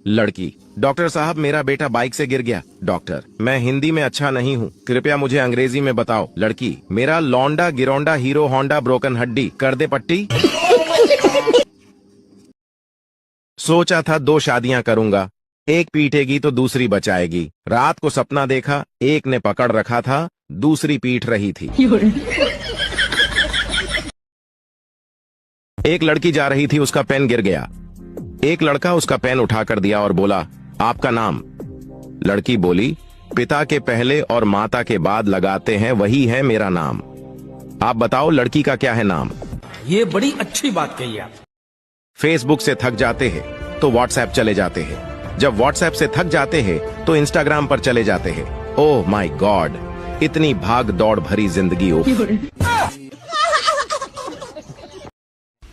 लड़की, डॉक्टर साहब मेरा बेटा बाइक से गिर गया। डॉक्टर, मैं हिंदी में अच्छा नहीं हूँ, कृपया मुझे अंग्रेजी में बताओ। लड़की, मेरा लौंडा गिरोंडा हीरो होंडा ब्रोकन हड्डी, कर दे पट्टी। सोचा था 2 शादियां करूंगा, एक पीटेगी तो दूसरी बचाएगी। रात को सपना देखा, एक ने पकड़ रखा था, दूसरी पीट रही थी। एक लड़की जा रही थी, उसका पेन गिर गया। एक लड़का उसका पेन उठाकर दिया और बोला, आपका नाम? लड़की बोली, पिता के पहले और माता के बाद लगाते हैं वही है मेरा नाम। आप बताओ लड़की का क्या है नाम? ये बड़ी अच्छी बात कही आप। फेसबुक से थक जाते हैं तो व्हाट्सएप चले जाते हैं, जब व्हाट्सएप से थक जाते हैं तो इंस्टाग्राम पर चले जाते हैं। ओह माय गॉड, इतनी भाग दौड़ भरी जिंदगी।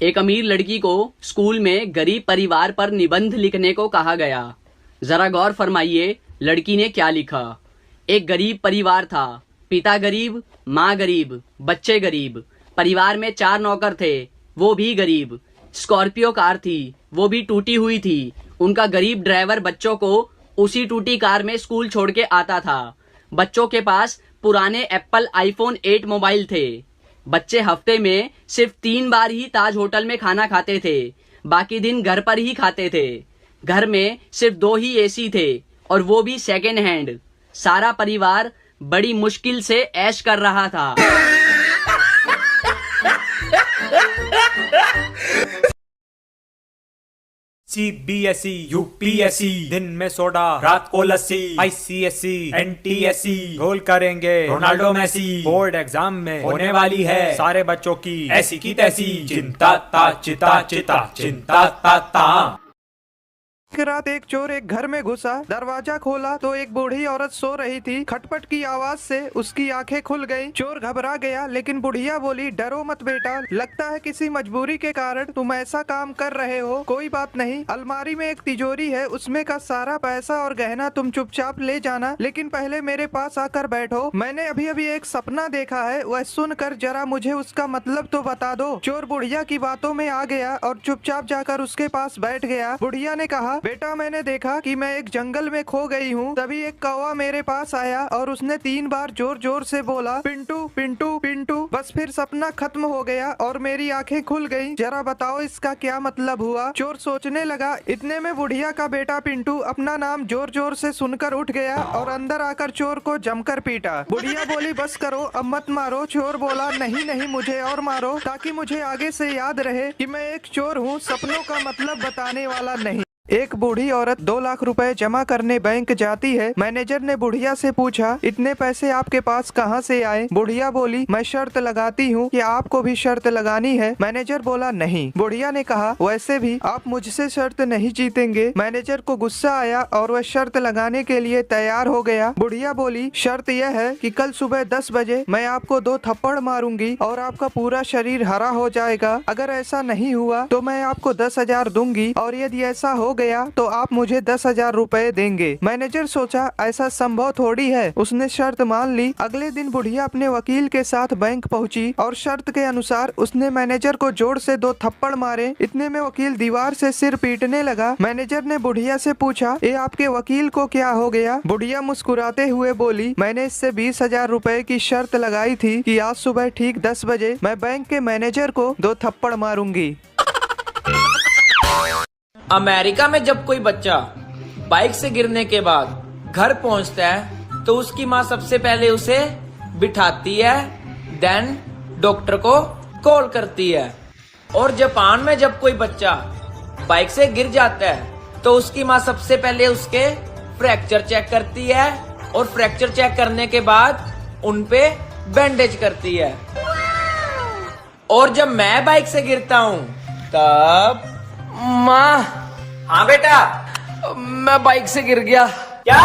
एक अमीर लड़की को स्कूल में गरीब परिवार पर निबंध लिखने को कहा गया। जरा गौर फरमाइए लड़की ने क्या लिखा। एक गरीब परिवार था, पिता गरीब, माँ गरीब, बच्चे गरीब। परिवार में 4 नौकर थे, वो भी गरीब। स्कॉर्पियो कार थी, वो भी टूटी हुई थी। उनका गरीब ड्राइवर बच्चों को उसी टूटी कार में स्कूल छोड़ के आता था। बच्चों के पास पुराने एप्पल आईफोन 8 मोबाइल थे। बच्चे हफ्ते में सिर्फ 3 बार ही ताज होटल में खाना खाते थे, बाकी दिन घर पर ही खाते थे। घर में सिर्फ 2 ही एसी थे और वो भी सेकेंड हैंड। सारा परिवार बड़ी मुश्किल से ऐश कर रहा था। CBSE, UPSC, दिन में सोडा रात को लस्सी। ICSE, NTSE, गोल करेंगे रोनाल्डो मेसी। बोर्ड एग्जाम में होने वाली है सारे बच्चों की ऐसी की तैसी। चिंता ता चिता चिता चिंता ता ता। एक रात एक चोर एक घर में घुसा, दरवाजा खोला तो एक बूढ़ी औरत सो रही थी। खटपट की आवाज से उसकी आंखें खुल गईं। चोर घबरा गया, लेकिन बुढ़िया बोली, डरो मत बेटा, लगता है किसी मजबूरी के कारण तुम ऐसा काम कर रहे हो। कोई बात नहीं, अलमारी में एक तिजोरी है, उसमें का सारा पैसा और गहना तुम चुपचाप ले जाना, लेकिन पहले मेरे पास आकर बैठो। मैंने अभी अभी एक सपना देखा है, वह सुनकर जरा मुझे उसका मतलब तो बता दो। चोर बुढ़िया की बातों में आ गया और चुपचाप जाकर उसके पास बैठ गया। बुढ़िया ने कहा, बेटा मैंने देखा कि मैं एक जंगल में खो गई हूँ। तभी एक कौवा मेरे पास आया और उसने 3 बार जोर जोर से बोला, पिंटू पिंटू पिंटू। बस फिर सपना खत्म हो गया और मेरी आंखें खुल गईं। जरा बताओ इसका क्या मतलब हुआ। चोर सोचने लगा। इतने में बुढ़िया का बेटा पिंटू अपना नाम जोर जोर से सुनकर उठ गया और अंदर आकर चोर को जमकर पीटा। बुढ़िया बोली, बस करो अब मत मारो। चोर बोला, नहीं नहीं मुझे और मारो, ताकि मुझे आगे से याद रहे कि मैं एक चोर हूँ, सपनों का मतलब बताने वाला नहीं। एक बूढ़ी औरत 2 लाख रुपए जमा करने बैंक जाती है। मैनेजर ने बुढ़िया से पूछा, इतने पैसे आपके पास कहाँ से आए? बुढ़िया बोली, मैं शर्त लगाती हूँ कि आपको भी शर्त लगानी है। मैनेजर बोला, नहीं। बुढ़िया ने कहा, वैसे भी आप मुझसे शर्त नहीं जीतेंगे। मैनेजर को गुस्सा आया और वह शर्त लगाने के लिए तैयार हो गया। बुढ़िया बोली, शर्त यह है कि कल सुबह 10 बजे मैं आपको 2 थप्पड़ मारूंगी और आपका पूरा शरीर हरा हो जाएगा। अगर ऐसा नहीं हुआ तो मैं आपको 10,000 दूंगी, और यदि ऐसा हो गया तो आप मुझे 10,000 रुपए देंगे। मैनेजर सोचा ऐसा संभव थोड़ी है, उसने शर्त मान ली। अगले दिन बुढ़िया अपने वकील के साथ बैंक पहुंची और शर्त के अनुसार उसने मैनेजर को जोर से 2 थप्पड़ मारे। इतने में वकील दीवार से सिर पीटने लगा। मैनेजर ने बुढ़िया से पूछा, ये आपके वकील को क्या हो गया? बुढ़िया मुस्कुराते हुए बोली, मैंने इससे 20,000 रुपए की शर्त लगाई थी कि आज सुबह ठीक 10 बजे मैं बैंक के मैनेजर को 2 थप्पड़ मारूंगी। अमेरिका में जब कोई बच्चा बाइक से गिरने के बाद घर पहुंचता है तो उसकी माँ सबसे पहले उसे बिठाती है, देन डॉक्टर को कॉल करती है। और जापान में जब कोई बच्चा बाइक से गिर जाता है तो उसकी माँ सबसे पहले उसके फ्रैक्चर चेक करती है और फ्रैक्चर चेक करने के बाद उनपे बैंडेज करती है। और जब मैं बाइक से गिरता हूँ तब माँ, हाँ बेटा, मैं बाइक से गिर गया। क्या?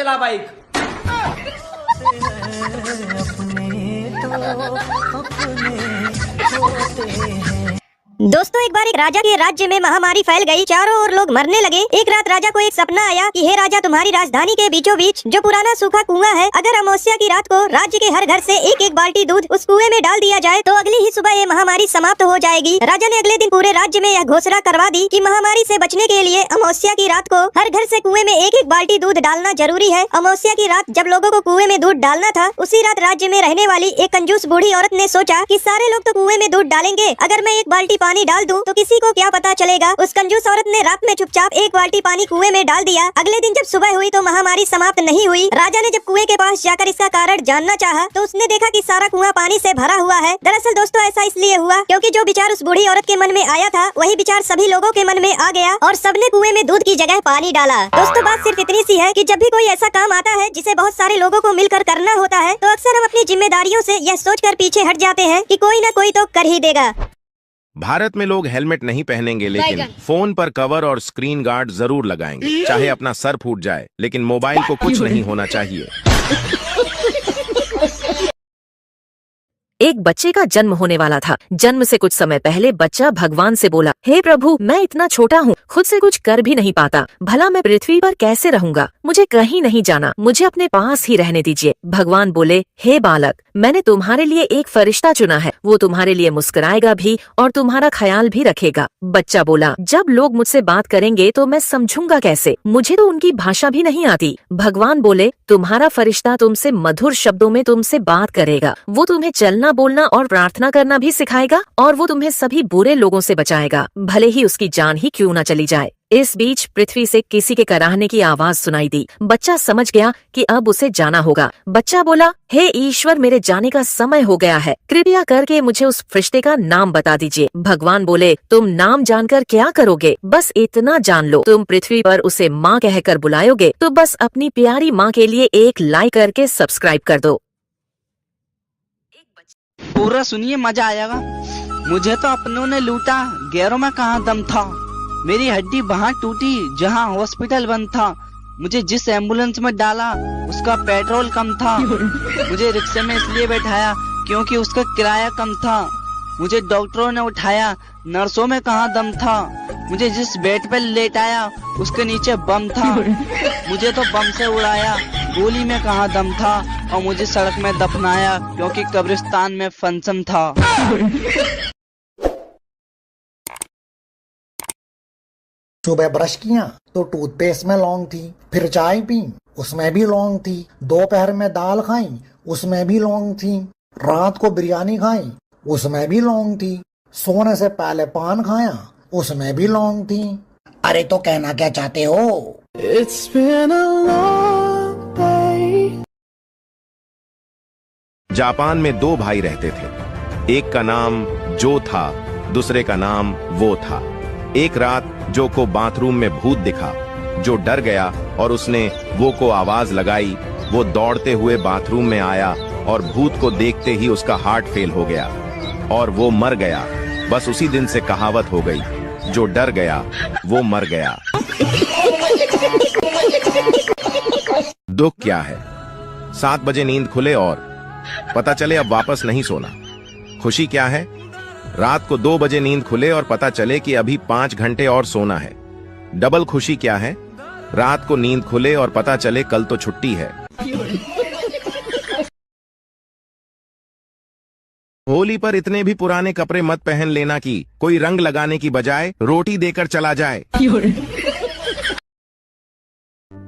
चला बाइक। दोस्तों, एक बार एक राजा के राज्य में महामारी फैल गई। चारों ओर लोग मरने लगे। एक रात राजा को एक सपना आया कि हे राजा, तुम्हारी राजधानी के बीचों बीच जो पुराना सूखा कुआं है, अगर अमावस्या की रात को राज्य के हर घर से एक एक बाल्टी दूध उस कुएं में डाल दिया जाए तो अगली ही सुबह ये महामारी समाप्त हो जाएगी। राजा ने अगले दिन पूरे राज्य में यह घोषणा करवा दी कि महामारी से बचने के लिए अमावस्या की रात को हर घर से कुएं में एक एक बाल्टी दूध डालना जरूरी है। अमावस्या की रात जब लोगों को कुएं में दूध डालना था, उसी रात राज्य में रहने वाली एक कंजूस बूढ़ी औरत ने सोचा कि सारे लोग तो कुएं में दूध डालेंगे, अगर मैं एक बाल्टी पानी डाल दूं तो किसी को क्या पता चलेगा। उस कंजूस औरत ने रात में चुपचाप एक बाल्टी पानी कुएं में डाल दिया। अगले दिन जब सुबह हुई तो महामारी समाप्त नहीं हुई। राजा ने जब कुएं के पास जाकर इसका कारण जानना चाहा तो उसने देखा कि सारा कुआं पानी से भरा हुआ है। दरअसल दोस्तों, ऐसा इसलिए हुआ क्योंकि जो विचार उस बूढ़ी औरत के मन में आया था, वही विचार सभी लोगों के मन में आ गया और सबने कुएं में दूध की जगह पानी डाला। दोस्तों, बात सिर्फ इतनी सी है कि जब भी कोई ऐसा काम आता है जिसे बहुत सारे लोगों को मिलकर करना होता है, तो अक्सर हम अपनी जिम्मेदारियों से यह सोचकर पीछे हट जाते हैं कि कोई न कोई तो कर ही देगा। भारत में लोग हेलमेट नहीं पहनेंगे, लेकिन फोन पर कवर और स्क्रीन गार्ड जरूर लगाएंगे। चाहे अपना सर फूट जाए, लेकिन मोबाइल को कुछ नहीं होना चाहिए। एक बच्चे का जन्म होने वाला था। जन्म से कुछ समय पहले बच्चा भगवान से बोला, हे प्रभु, मैं इतना छोटा हूँ, खुद से कुछ कर भी नहीं पाता, भला मैं पृथ्वी पर कैसे रहूंगा? मुझे कहीं नहीं जाना, मुझे अपने पास ही रहने दीजिए। भगवान बोले, हे बालक, मैंने तुम्हारे लिए एक फरिश्ता चुना है, वो तुम्हारे लिए मुस्कुराएगा भी और तुम्हारा ख्याल भी रखेगा। बच्चा बोला, जब लोग मुझसे बात करेंगे तो मैं समझूंगा कैसे? मुझे तो उनकी भाषा भी नहीं आती। भगवान बोले, तुम्हारा फरिश्ता तुमसे मधुर शब्दों में तुमसे बात करेगा, वो तुम्हें चलना बोलना और प्रार्थना करना भी सिखाएगा और वो तुम्हें सभी बुरे लोगों से बचाएगा, भले ही उसकी जान ही क्यों न चली जाए। इस बीच पृथ्वी से किसी के कराहने की आवाज सुनाई दी। बच्चा समझ गया कि अब उसे जाना होगा। बच्चा बोला, हे ईश्वर, मेरे जाने का समय हो गया है, कृपया करके मुझे उस फरिश्ते का नाम बता दीजिए। भगवान बोले, तुम नाम जानकर क्या करोगे? बस इतना जान लो, तुम पृथ्वी पर उसे माँ कहकर बुलाओगे तो बस अपनी प्यारी माँ के लिए एक लाइक करके सब्सक्राइब कर दो। पूरा सुनिए, मजा आएगा। मुझे तो अपनों ने लूटा, गैरों में कहाँ दम था। मेरी हड्डी वहाँ टूटी जहाँ हॉस्पिटल बंद था। मुझे जिस एम्बुलेंस में डाला उसका पेट्रोल कम था। मुझे रिक्शे में इसलिए बैठाया क्योंकि उसका किराया कम था। मुझे डॉक्टरों ने उठाया, नर्सों में कहाँ दम था। मुझे जिस बेड पर लेटाया उसके नीचे बम था। मुझे तो बम से उड़ाया, गोली में कहाँ दम था। और मुझे सड़क में दफनाया क्योंकि कब्रिस्तान में फंक्शन था। सुबह ब्रश किया तो टूथपेस्ट में लौंग थी, फिर चाय पी उसमें भी लौंग थी, दोपहर में दाल खाई उसमें भी लौंग थी, रात को बिरयानी खाई उसमें भी लौंग थी, सोने से पहले पान खाया उसमें भी लौंग थी। अरे तो कहना क्या चाहते हो? It's been a long day. Japan में दो भाई रहते थे। एक का नाम जो था, दूसरे का नाम वो था। एक रात जो को बाथरूम में भूत दिखा। जो डर गया और उसने वो को आवाज लगाई। वो दौड़ते हुए बाथरूम में आया और भूत को देखते ही उसका हार्ट फेल हो गया और वो मर गया। बस उसी दिन से कहावत हो गई, जो डर गया वो मर गया। दुख क्या है? 7 बजे नींद खुले और पता चले अब वापस नहीं सोना। खुशी क्या है? रात को 2 बजे नींद खुले और पता चले कि अभी 5 घंटे और सोना है। डबल खुशी क्या है? रात को नींद खुले और पता चले कल तो छुट्टी है। होली पर इतने भी पुराने कपड़े मत पहन लेना कि कोई रंग लगाने की बजाय रोटी देकर चला जाए।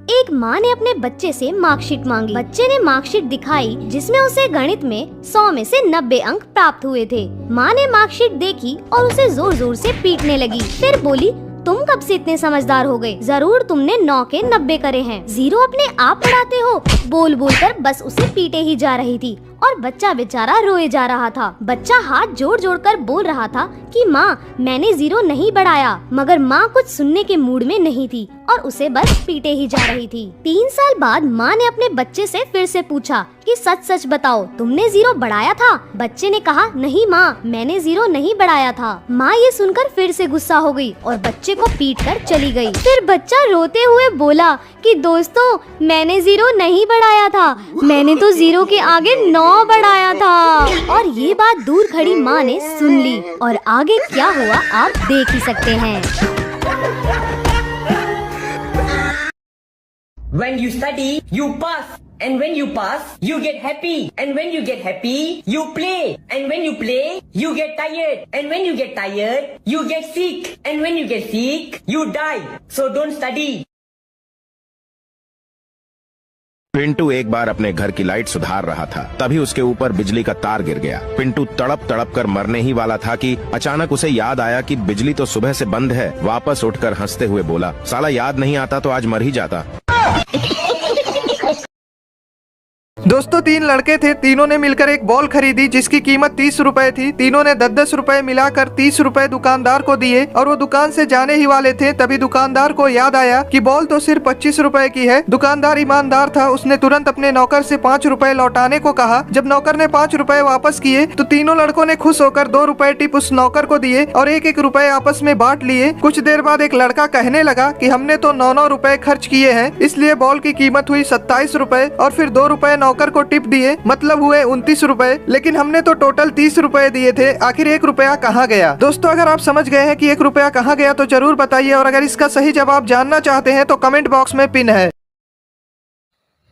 एक माँ ने अपने बच्चे से मार्कशीट मांगी। बच्चे ने मार्कशीट दिखाई जिसमें उसे गणित में 100 में से 90 अंक प्राप्त हुए थे। माँ ने मार्कशीट देखी और उसे जोर जोर से पीटने लगी। फिर बोली, तुम कब से इतने समझदार हो गए? जरूर तुमने 9 के 90 करे हैं। 0 अपने आप पढ़ाते हो। बोल बोल कर बस उसे पीटे ही जा रही थी और बच्चा बेचारा रोए जा रहा था। बच्चा हाथ जोड़ जोड़ कर बोल रहा था कि माँ मैंने 0 नहीं बढ़ाया, मगर माँ कुछ सुनने के मूड में नहीं थी और उसे बस पीटे ही जा रही थी। 3 साल बाद माँ ने अपने बच्चे से फिर से पूछा कि सच सच बताओ तुमने 0 बढ़ाया था? बच्चे ने कहा नहीं माँ, मैंने 0 नहीं बढ़ाया था। माँ ये सुनकर फिर से गुस्सा हो गई और बच्चे को पीट कर चली गई। फिर बच्चा रोते हुए बोला कि दोस्तों मैंने 0 नहीं बढ़ाया था, मैंने तो 0 के आगे 9 बढ़ाया था। और ये बात दूर खड़ी माँ ने सुन ली और आगे क्या हुआ आप देख ही सकते हैं। When you study, you pass. And when you pass, you get happy. And when you get happy, you play. And when you play, you get tired. And when you get tired, you get sick. And when you get sick, you die. So don't study. Pintu एक बार अपने घर की light सुधार रहा था, तभी उसके ऊपर बिजली का तार गिर गया। पिंटू तड़प तड़प कर मरने ही वाला था कि अचानक उसे याद आया कि बिजली तो सुबह से बंद है। वापस उठकर हंसते हुए बोला, साला याद नहीं आता तो आज मर ही जाता। दोस्तों 3 लड़के थे, तीनों ने मिलकर एक बॉल खरीदी जिसकी कीमत 30 रुपए थी। तीनों ने 10-10 रुपए मिलाकर 30 रुपए दुकानदार को दिए और वो दुकान से जाने ही वाले थे, तभी दुकानदार को याद आया कि बॉल तो सिर्फ 25 रुपए की है। दुकानदार ईमानदार था, उसने तुरंत अपने नौकर से 5 रुपए लौटाने को कहा। जब नौकर ने 5 रुपए वापस किए तो तीनों लड़कों ने खुश होकर 2 रुपए टिप उस नौकर को दिए और 1-1 रुपए आपस में बांट लिए। कुछ देर बाद एक लड़का कहने लगा कि हमने तो 9-9 रुपए खर्च किए हैं, इसलिए बॉल की कीमत हुई 27 रुपए और फिर 2 रुपए नौकर को टिप दिए, मतलब हुए 29 रुपए। लेकिन हमने तो टोटल 30 रुपए दिए थे, आखिर 1 रुपया कहाँ गया? दोस्तों अगर आप समझ गए हैं कि 1 रुपया कहाँ गया तो जरूर बताइए, और अगर इसका सही जवाब जानना चाहते हैं तो कमेंट बॉक्स में पिन है।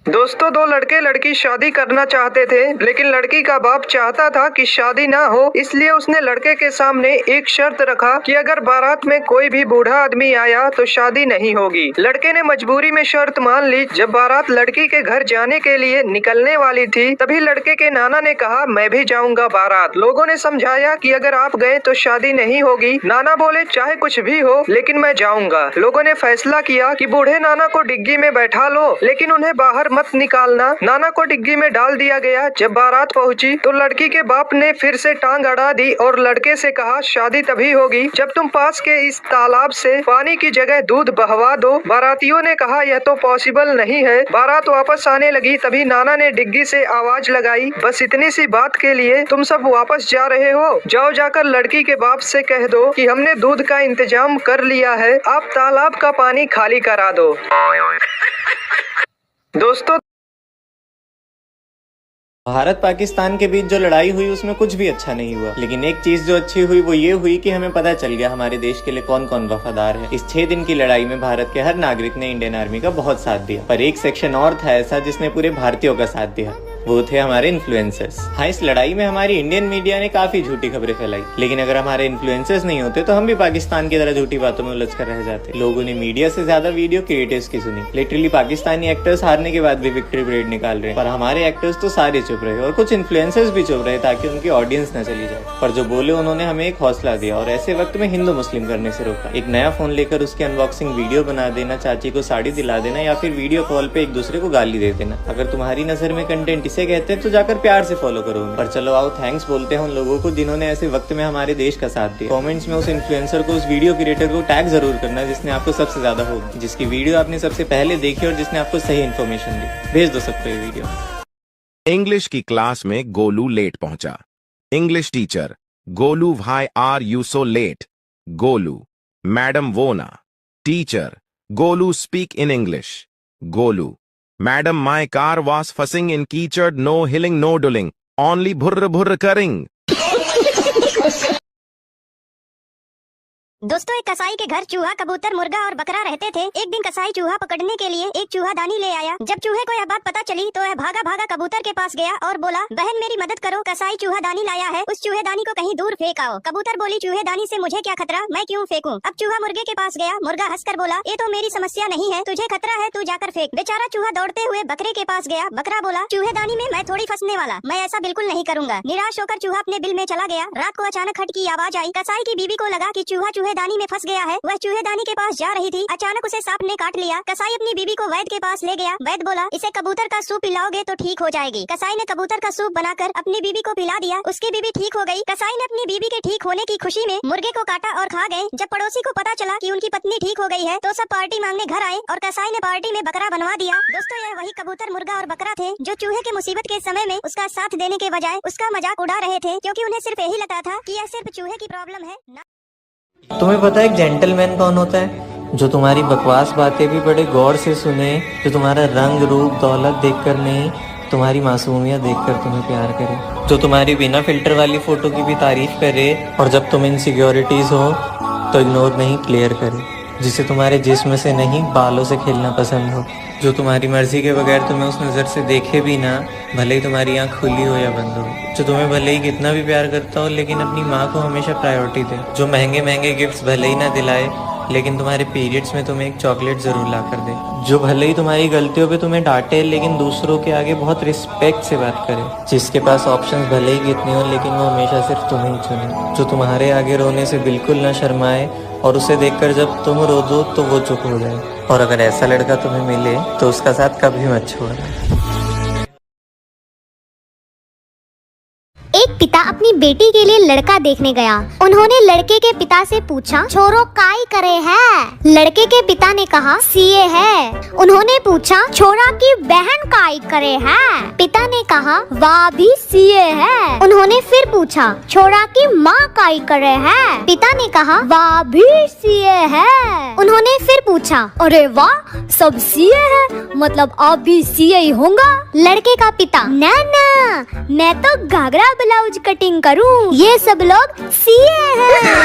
दोस्तों 2 लड़के लड़की शादी करना चाहते थे, लेकिन लड़की का बाप चाहता था कि शादी ना हो, इसलिए उसने लड़के के सामने एक शर्त रखा कि अगर बारात में कोई भी बूढ़ा आदमी आया तो शादी नहीं होगी। लड़के ने मजबूरी में शर्त मान ली। जब बारात लड़की के घर जाने के लिए निकलने वाली थी, तभी लड़के के नाना ने कहा मैं भी जाऊंगा बारात। लोगों ने समझाया कि अगर आप गए तो शादी नहीं होगी। नाना बोले चाहे कुछ भी हो लेकिन मैं जाऊंगा। लोगों ने फैसला किया कि बूढ़े नाना को डिग्गी में बैठा लो, लेकिन उन्हें बाहर मत निकालना। नाना को डिग्गी में डाल दिया गया। जब बारात पहुंची तो लड़की के बाप ने फिर से टांग अड़ा दी और लड़के से कहा शादी तभी होगी जब तुम पास के इस तालाब से पानी की जगह दूध बहवा दो। बारातियों ने कहा यह तो पॉसिबल नहीं है। बारात वापस आने लगी, तभी नाना ने डिग्गी से आवाज लगाई, बस इतनी सी बात के लिए तुम सब वापस जा रहे हो? जाओ जाकर लड़की के बाप से कह दो कि हमने दूध का इंतजाम कर लिया है, आप तालाब का पानी खाली करा दो। दोस्तों भारत पाकिस्तान के बीच जो लड़ाई हुई उसमें कुछ भी अच्छा नहीं हुआ, लेकिन एक चीज जो अच्छी हुई वो ये हुई कि हमें पता चल गया हमारे देश के लिए कौन कौन वफादार है। इस 6 दिन की लड़ाई में भारत के हर नागरिक ने इंडियन आर्मी का बहुत साथ दिया, पर एक सेक्शन और था ऐसा जिसने पूरे भारतीयों का साथ दिया, वो थे हमारे इन्फ्लुएंसर्स। हाँ, इस लड़ाई में हमारी इंडियन मीडिया ने काफी झूठी खबरें फैलाई, लेकिन अगर हमारे इन्फ्लुएंसर्स नहीं होते तो हम भी पाकिस्तान की तरह झूठी बातों में उलझ कर रह जाते। लोगों ने मीडिया से ज्यादा वीडियो क्रिएटर्स की सुनी। लिटरली पाकिस्तानी एक्टर्स हारने के बाद भी विक्ट्री परेड निकाल रहे हैं, पर हमारे एक्टर्स तो सारे चुप रहे और कुछ इन्फ्लुएंसर्स भी चुप रहे ताकि उनकी ऑडियंस न चली जाए। पर जो बोले उन्होंने हमें एक हौसला दिया और ऐसे वक्त में हिंदू मुस्लिम करने से रोका। एक नया फोन लेकर उसकी अनबॉक्सिंग वीडियो बना देना, चाची को साड़ी दिला देना या फिर वीडियो कॉल पे एक दूसरे को गाली दे देना। अगर तुम्हारी नजर में कंटेंट इसे कहते हैं तो जाकर प्यार से फॉलो करो। पर चलो आओ थैंक्स बोलते हैं उन लोगों को जिन्होंने ऐसे वक्त में हमारे देश का साथ दिया। कमेंट्स में उस इन्फ्लुएंसर को, उस वीडियो क्रिएटर को टैग जरूर करना जिसने आपको सबसे ज्यादा होप, जिसकी वीडियो आपने सबसे पहले देखी और जिसने आपको सही इन्फॉर्मेशन दी। भेज दो सबको ये वीडियो। इंग्लिश की क्लास में गोलू लेट पहुंचा। English teacher, Golu why are you so late? Golu, madam वो ना। Teacher, Golu speak in English. Golu, madam my car was फसिंग इन कीचड़, नो हिलिंग नो डुलिंग, ओनली भुर्र भुर्र करिंग। दोस्तों एक कसाई के घर चूहा, कबूतर, मुर्गा और बकरा रहते थे। एक दिन कसाई चूहा पकड़ने के लिए एक चूहादानी ले आया। जब चूहे को यह बात पता चली तो वह भागा भागा कबूतर के पास गया और बोला, बहन मेरी मदद करो, कसाई चूहादानी लाया है, उस चूहेदानी को कहीं दूर फेंक आओ। कबूतर बोली, चूहेदानी से मुझे क्या खतरा, मैं क्यों फेंकूं? अब चूहा मुर्गे के पास गया। मुर्गा हंसकर बोला, ये तो मेरी समस्या नहीं है, तुझे खतरा है, तू जाकर फेंक। बेचारा चूहा दौड़ते हुए बकरे के पास गया। बकरा बोला, चूहेदानी में मैं थोड़ी फंसने वाला, मैं ऐसा बिल्कुल नहीं करूंगा। निराश होकर चूहा अपने बिल में चला गया। रात को अचानक खट की आवाज आई। कसाई की बीवी को लगा कि चूहा चूहेदानी में फंस गया है। वह चूहेदानी के पास जा रही थी, अचानक उसे सांप ने काट लिया। कसाई अपनी बीबी को वैद्य के पास ले गया। वैद्य बोला, इसे कबूतर का सूप पिलाओगे तो ठीक हो जाएगी। कसाई ने कबूतर का सूप बनाकर अपनी बीबी को पिला दिया। उसकी बीबी ठीक हो गई। कसाई ने अपनी बीबी के ठीक होने की खुशी में मुर्गे को काटा और खा गए। जब पड़ोसी को पता चला कि उनकी पत्नी ठीक हो गई है तो सब पार्टी मांगने घर आए और कसाई ने पार्टी में बकरा बनवा दिया। दोस्तों, यह वही कबूतर, मुर्गा और बकरा थे जो चूहे के मुसीबत के समय में उसका साथ देने के बजाय उसका मजाक उड़ा रहे थे, क्योंकि उन्हें सिर्फ यही लगता था कि यह सिर्फ चूहे की प्रॉब्लम है। तुम्हें पता है एक जेंटलमैन कौन होता है? जो तुम्हारी बकवास बातें भी बड़े गौर से सुने, जो तुम्हारा रंग रूप दौलत देखकर नहीं, तुम्हारी मासूमियत देखकर तुम्हें प्यार करे, जो तुम्हारी बिना फिल्टर वाली फोटो की भी तारीफ करे और जब तुम इनसिक्योरिटीज हो तो इग्नोर नहीं क्लियर करे, जिसे तुम्हारे जिस्म से नहीं बालों से खेलना पसंद हो, जो तुम्हारी मर्जी के बगैर तुम्हें उस नज़र से देखे भी ना, भले ही तुम्हारी आँख खुली हो या बंद हो, जो तुम्हें भले ही कितना भी प्यार करता हो लेकिन अपनी माँ को हमेशा प्रायोरिटी दे, जो महंगे महंगे गिफ्ट्स भले ही ना दिलाए लेकिन तुम्हारे पीरियड्स में तुम्हें एक चॉकलेट जरूर ला कर दे, जो भले ही तुम्हारी गलतियों पे तुम्हें डांटे लेकिन दूसरों के आगे बहुत रिस्पेक्ट से बात करे, जिसके पास ऑप्शंस भले ही कितने हो लेकिन वो हमेशा सिर्फ तुम्हें ही चुने, जो तुम्हारे आगे रोने से बिल्कुल ना शर्माए और उसे देखकर जब तुम रो दो तो वो चुप हो जाए, और अगर ऐसा लड़का तुम्हें मिले तो उसका साथ कभी मत छोड़ना। एक पिता अपनी बेटी के लिए लड़का देखने गया। उन्होंने लड़के के पिता से पूछा, छोरो काई करे है? लड़के के पिता ने कहा, सीए है। उन्होंने पूछा, छोरा की बहन काई करे है? पिता ने कहा, वाह भी सीए है। उन्होंने फिर पूछा, छोरा की माँ काई करे है? पिता ने कहा, वाह भी सीए है। उन्होंने फिर पूछा, अरे वाह, सब सीए है, मतलब आप भी सीए ही होगा? लड़के का पिता, ना ना, मैं तो घाघरा ब्लाउज कटिंग करूं, ये सब लोग सीए हैं।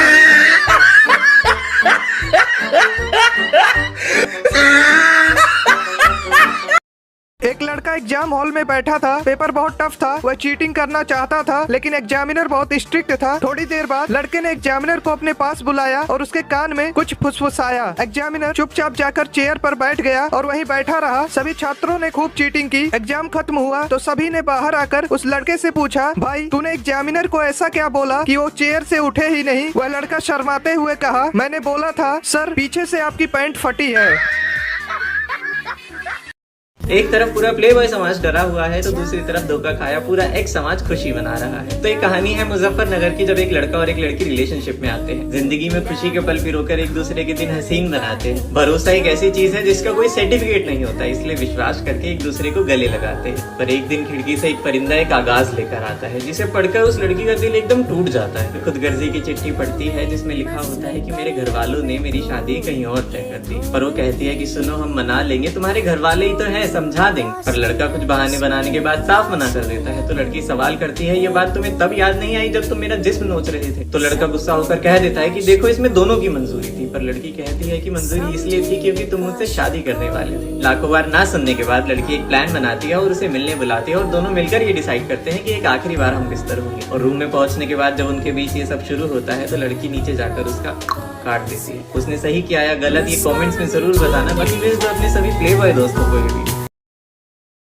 एक लड़का एग्जाम हॉल में बैठा था। पेपर बहुत टफ था। वह चीटिंग करना चाहता था लेकिन एग्जामिनर बहुत स्ट्रिक्ट था। थोड़ी देर बाद लड़के ने एग्जामिनर को अपने पास बुलाया और उसके कान में कुछ फुसफुसाया। एग्जामिनर चुपचाप जाकर चेयर पर बैठ गया और वहीं बैठा रहा। सभी छात्रों ने खूब चीटिंग की। एग्जाम खत्म हुआ तो सभी ने बाहर आकर उस लड़के से पूछा, भाई तूने एग्जामिनर को ऐसा क्या बोला कि वो चेयर से उठे ही नहीं? वह लड़का शर्माते हुए कहा, मैंने बोला था सर, पीछे से आपकी पैंट फटी है। एक तरफ पूरा प्ले बॉय समाज डरा हुआ है तो दूसरी तरफ धोखा खाया पूरा एक समाज खुशी मना रहा है। तो एक कहानी है मुजफ्फरनगर की, जब एक लड़का और एक लड़की रिलेशनशिप में आते हैं। जिंदगी में खुशी के पल पिरोकर एक दूसरे के दिन हसीन बनाते हैं। भरोसा एक ऐसी चीज है जिसका कोई सर्टिफिकेट नहीं होता, इसलिए विश्वास करके एक दूसरे को गले लगाते हैं। पर एक दिन खिड़की से एक परिंदा एक कागज लेकर आता है जिसे पढ़कर उस लड़की का दिल एकदम टूट जाता है। खुदगर्जी की चिट्ठी पढ़ती है जिसमें लिखा होता है कि मेरे घर वालों ने मेरी शादी कहीं और तय कर दी। पर वो कहती है कि सुनो, हम मना लेंगे, तुम्हारे घर वाले ही तो है, समझा देंगे। पर लड़का कुछ बहाने बनाने के बाद साफ मना कर देता है। तो लड़की सवाल करती है, ये बात तुम्हें तब याद नहीं आई जब तुम मेरा जिस्म नोच रहे थे? तो लड़का गुस्सा होकर कह देता है कि देखो, इसमें दोनों की मंजूरी थी। पर लड़की कहती है कि मंजूरी इसलिए थी क्योंकि तुम मुझसे शादी करने वाले थे। लाखों बार ना सुनने के बाद लड़की एक प्लान बनाती है और उसे मिलने बुलाती है और दोनों मिलकर ये डिसाइड करते हैं कि एक आखिरी बार हम बिस्तर होंगे। और रूम में पहुंचने के बाद जब उनके बीच ये सब शुरू होता है तो लड़की नीचे जाकर उसका काट देती है। उसने सही किया या गलत ये कमेंट्स में जरूर बताना। बाकी अपने सभी प्ले बॉय दोस्तों को भी